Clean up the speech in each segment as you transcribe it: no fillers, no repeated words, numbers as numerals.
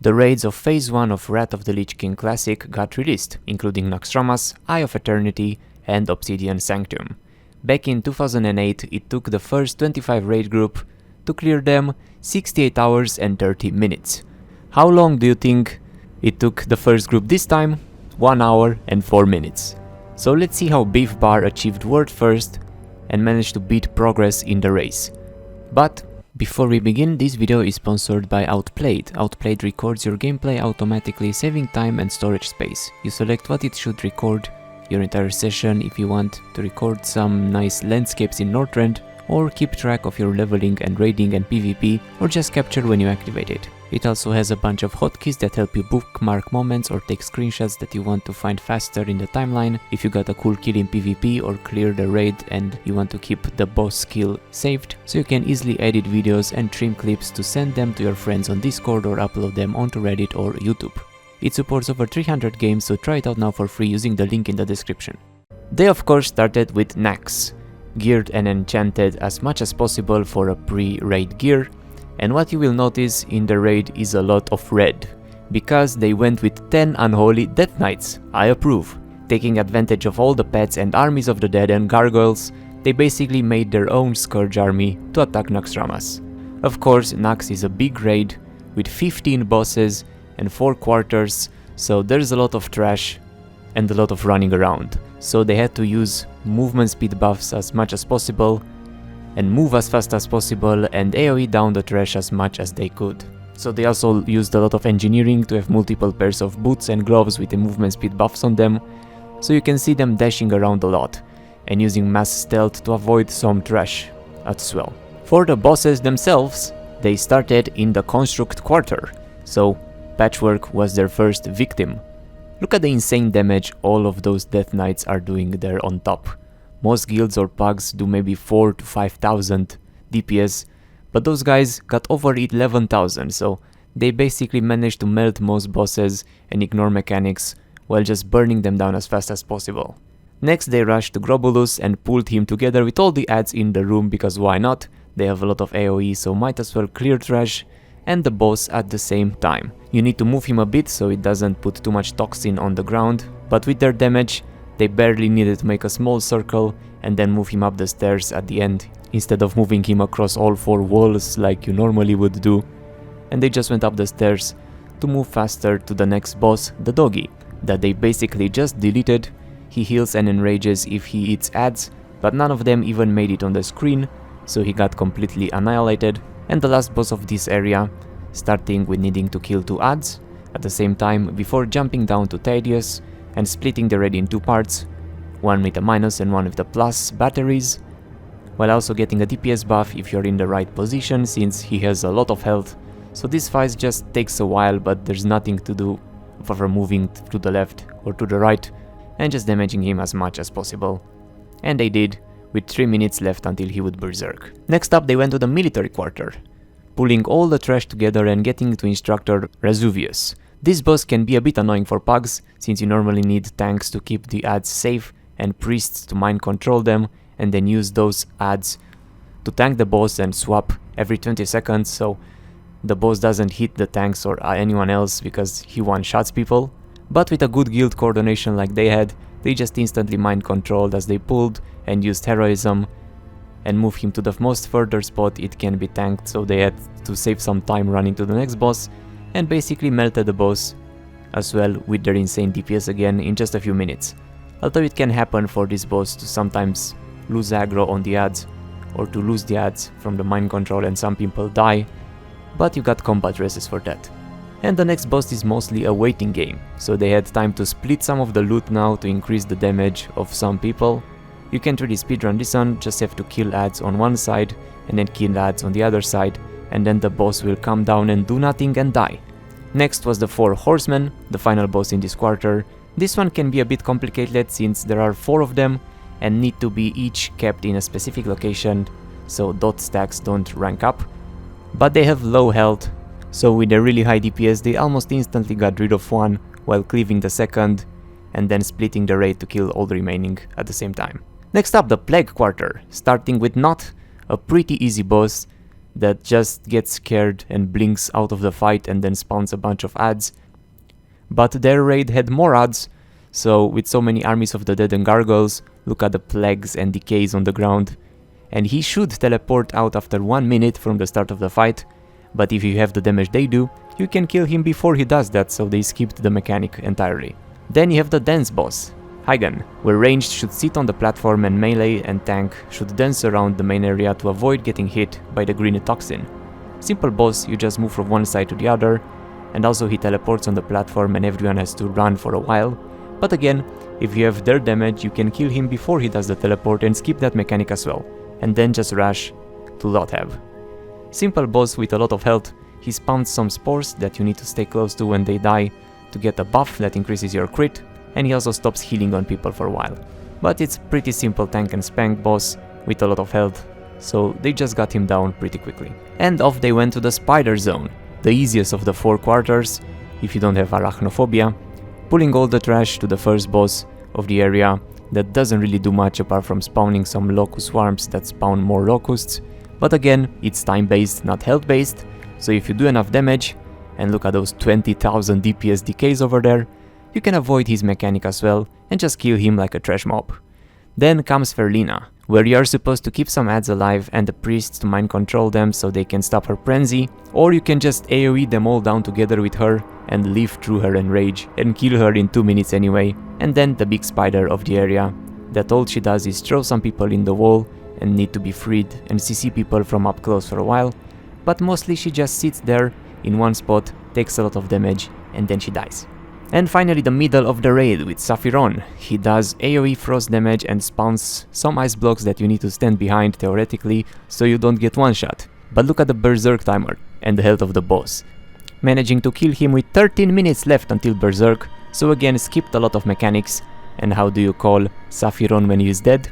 The raids of Phase 1 of Wrath of the Lich King Classic got released, including NAXXRAMAS, Eye of Eternity, and Obsidian Sanctum. Back in 2008, it took the first 25 raid group to clear them 68 hours and 30 minutes. How long do you think it took the first group this time? 1 hour and 4 minutes. So let's see how Beef Bar achieved world first and managed to beat Progress in the race. But before we begin, this video is sponsored by Outplayed. Outplayed records your gameplay automatically, saving time and storage space. You select what it should record your entire session if you want to record some nice landscapes in Northrend, or keep track of your leveling and raiding and PvP, or just capture when you activate it. It also has a bunch of hotkeys that help you bookmark moments or take screenshots that you want to find faster in the timeline if you got a cool kill in PvP or clear the raid and you want to keep the boss skill saved, so you can easily edit videos and trim clips to send them to your friends on Discord or upload them onto Reddit or YouTube. It supports over 300 games, so try it out now for free using the link in the description. They of course started with Naxx, geared and enchanted as much as possible for a pre-raid gear, and what you will notice in the raid is a lot of red, because they went with 10 unholy Death Knights. I approve. Taking advantage of all the pets and armies of the dead and gargoyles, they basically made their own Scourge army to attack NAXXRAMAS. Of course, Naxx is a big raid with 15 bosses and 4 quarters, so there's a lot of trash and a lot of running around. So they had to use movement speed buffs as much as possible and move as fast as possible and AoE down the trash as much as they could. So they also used a lot of engineering to have multiple pairs of boots and gloves with the movement speed buffs on them, so you can see them dashing around a lot and using mass stealth to avoid some trash as well. For the bosses themselves, they started in the Construct Quarter, so Patchwork was their first victim. Look at the insane damage all of those Death Knights are doing there on top. Most guilds or pugs do maybe 4,000 to 5,000 DPS, but those guys got over 11,000, so they basically managed to melt most bosses and ignore mechanics while just burning them down as fast as possible. Next they rushed to Grobulus and pulled him together with all the ads in the room, because why not? They have a lot of AoE, so might as well clear trash and the boss at the same time. You need to move him a bit so it doesn't put too much toxin on the ground, but with their damage they barely needed to make a small circle and then move him up the stairs at the end, instead of moving him across all 4 walls like you normally would do. And they just went up the stairs to move faster to the next boss, the doggy, that they basically just deleted. He heals and enrages if he eats ads, but none of them even made it on the screen, so he got completely annihilated. And the last boss of this area, starting with needing to kill 2 ads at the same time before jumping down to Thaddeus and splitting the raid in 2 parts, one with a minus and one with a plus batteries, while also getting a DPS buff if you're in the right position, since he has a lot of health. So this fight just takes a while, but there's nothing to do for moving to the left or to the right and just damaging him as much as possible. And they did, with 3 minutes left until he would berserk. Next up they went to the Military Quarter, pulling all the trash together and getting to Instructor Razuvius. This boss can be a bit annoying for pugs, since you normally need tanks to keep the ads safe and priests to mind control them and then use those ads to tank the boss and swap every 20 seconds, so the boss doesn't hit the tanks or anyone else because he one-shots people. But with a good guild coordination like they had, they just instantly mind controlled as they pulled and used heroism and move him to the most further spot it can be tanked, so they had to save some time running to the next boss and basically melted the boss as well with their insane DPS again in just a few minutes. Although it can happen for this boss to sometimes lose aggro on the ads or to lose the ads from the mind control and some people die, but you got combat races for that. And the next boss is mostly a waiting game, so they had time to split some of the loot now to increase the damage of some people. You can't really speedrun this one, just have to kill ads on one side and then kill ads on the other side, and then the boss will come down and do nothing and die. Next was the 4 Horsemen, the final boss in this quarter. This one can be a bit complicated since there are 4 of them and need to be each kept in a specific location, so dot stacks don't rank up. But they have low health, so with a really high DPS they almost instantly got rid of one while cleaving the second and then splitting the raid to kill all the remaining at the same time. Next up, the Plague Quarter, starting with Not, a pretty easy boss that just gets scared and blinks out of the fight and then spawns a bunch of adds. But their raid had more adds, so with so many armies of the dead and gargoyles, look at the plagues and decays on the ground. And he should teleport out after 1 minute from the start of the fight, but if you have the damage they do, you can kill him before he does that, so they skipped the mechanic entirely. Then you have the dance boss, Hygan, where ranged should sit on the platform and melee and tank should dance around the main area to avoid getting hit by the green toxin. Simple boss, you just move from one side to the other, and also he teleports on the platform and everyone has to run for a while. But again, if you have their damage, you can kill him before he does the teleport and skip that mechanic as well, and then just rush to Lothab. Simple boss with a lot of health, he spawns some spores that you need to stay close to when they die to get a buff that increases your crit, and he also stops healing on people for a while. But it's pretty simple tank and spank boss with a lot of health, so they just got him down pretty quickly. And off they went to the spider zone, the easiest of the 4 quarters if you don't have arachnophobia, pulling all the trash to the first boss of the area that doesn't really do much apart from spawning some locust swarms that spawn more locusts. But again, it's time based, not health based, so if you do enough damage, and look at those 20,000 DPS decays over there, you can avoid his mechanic as well and just kill him like a trash mob. Then comes Ferlina, where you are supposed to keep some adds alive and the priests to mind control them so they can stop her frenzy, or you can just AoE them all down together with her and live through her enrage and kill her in 2 minutes anyway. And then the big spider of the area, that all she does is throw some people in the wall and need to be freed and CC people from up close for a while, but mostly she just sits there in one spot, takes a lot of damage, and then she dies. And finally the middle of the raid with Saphiron. He does AoE frost damage and spawns some ice blocks that you need to stand behind theoretically so you don't get one shot. But look at the berserk timer and the health of the boss. Managing to kill him with 13 minutes left until berserk, so again skipped a lot of mechanics. And how do you call Saphiron when he is dead?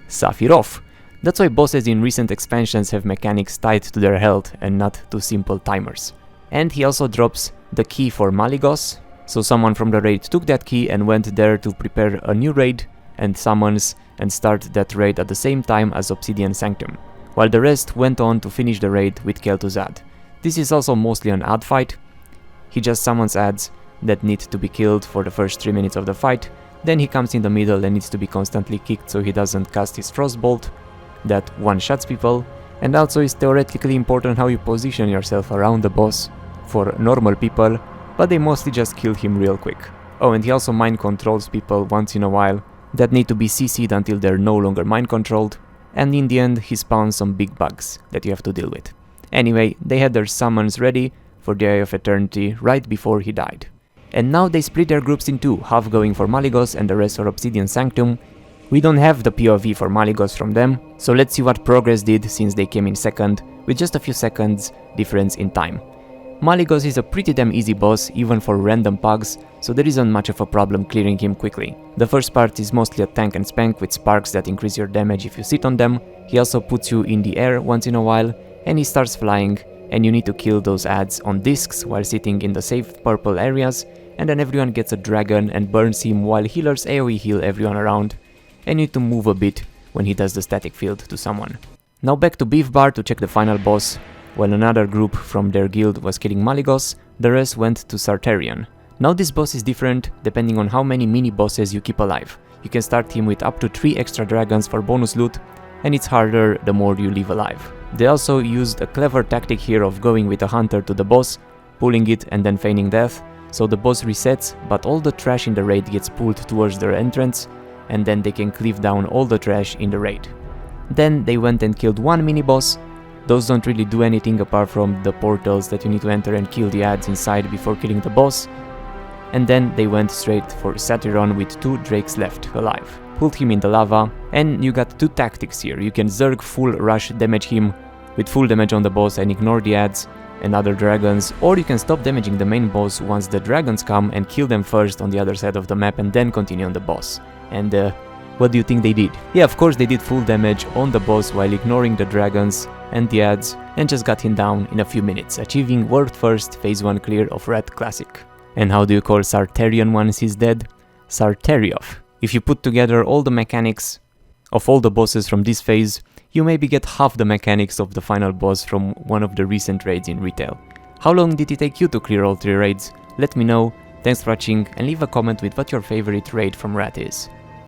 Saphir-off. That's why bosses in recent expansions have mechanics tied to their health and not to simple timers. And he also drops the key for Malygos, so someone from the raid took that key and went there to prepare a new raid and summons and start that raid at the same time as Obsidian Sanctum, while the rest went on to finish the raid with Kel'Thuzad. This is also mostly an ad fight. He just summons adds that need to be killed for the first 3 minutes of the fight, then he comes in the middle and needs to be constantly kicked so he doesn't cast his frostbolt that one-shots people, and also is theoretically important how you position yourself around the boss for normal people, but they mostly just kill him real quick. Oh, and he also mind controls people once in a while that need to be CC'd until they're no longer mind controlled, and in the end he spawns some big bugs that you have to deal with. Anyway, they had their summons ready for the Eye of Eternity right before he died. And now they split their groups in 2, half going for Malygos and the rest for Obsidian Sanctum. We don't have the POV for Malygos from them, so let's see what Progress did since they came in second, with just a few seconds difference in time. Malygos is a pretty damn easy boss even for random pugs, so there isn't much of a problem clearing him quickly. The first part is mostly a tank and spank with sparks that increase your damage if you sit on them. He also puts you in the air once in a while, and he starts flying, and you need to kill those adds on discs while sitting in the safe purple areas, and then everyone gets a dragon and burns him while healers AoE heal everyone around, and you need to move a bit when he does the static field to someone. Now back to Beef Bar to check the final boss. While another group from their guild was killing Malygos, the rest went to Sartarion. Now this boss is different depending on how many mini bosses you keep alive. You can start him with up to 3 extra dragons for bonus loot, and it's harder the more you leave alive. They also used a clever tactic here of going with a hunter to the boss, pulling it and then feigning death, so the boss resets, but all the trash in the raid gets pulled towards their entrance, and then they can cleave down all the trash in the raid. Then they went and killed one mini boss. Those don't really do anything apart from the portals that you need to enter and kill the adds inside before killing the boss. And then they went straight for Satyron with 2 drakes left alive. Pulled him in the lava, and you got 2 tactics here. You can Zerg full rush damage him with full damage on the boss and ignore the adds and other dragons, or you can stop damaging the main boss once the dragons come and kill them first on the other side of the map and then continue on the boss. And what do you think they did? Yeah, of course they did full damage on the boss while ignoring the dragons and the adds, and just got him down in a few minutes, achieving world first phase 1 clear of WOTLK Classic. And how do you call Sartarion once he's dead? Sartarioff. If you put together all the mechanics of all the bosses from this phase, you maybe get half the mechanics of the final boss from one of the recent raids in retail. How long did it take you to clear all 3 raids? Let me know. Thanks for watching and leave a comment with what your favorite raid from Wrath is.